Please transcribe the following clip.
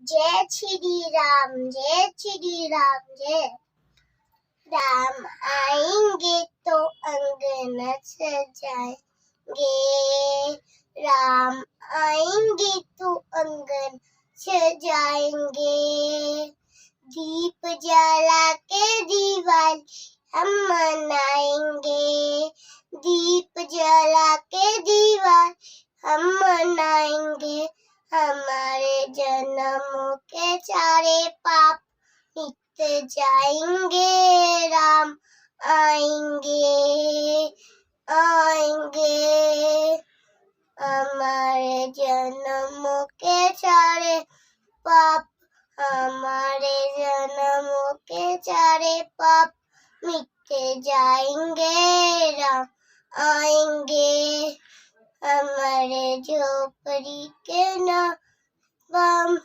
जय श्री राम, जय श्री राम, जय राम। आएंगे तो अंगना सजाएंगे, राम आएंगे तो अंगन सजाएंगे। दीप जला के दिवाली हम मनाएंगे, दीप जला के दिवाली हम मनाएंगे। हमारे जन्मों के सारे पाप मिट जाएंगे, राम आएंगे आएंगे। हमारे जन्मों के सारे पाप, हमारे जन्मों के सारे पाप मिट जाएंगे, राम आएंगे। हमारे झोपड़ी के नाम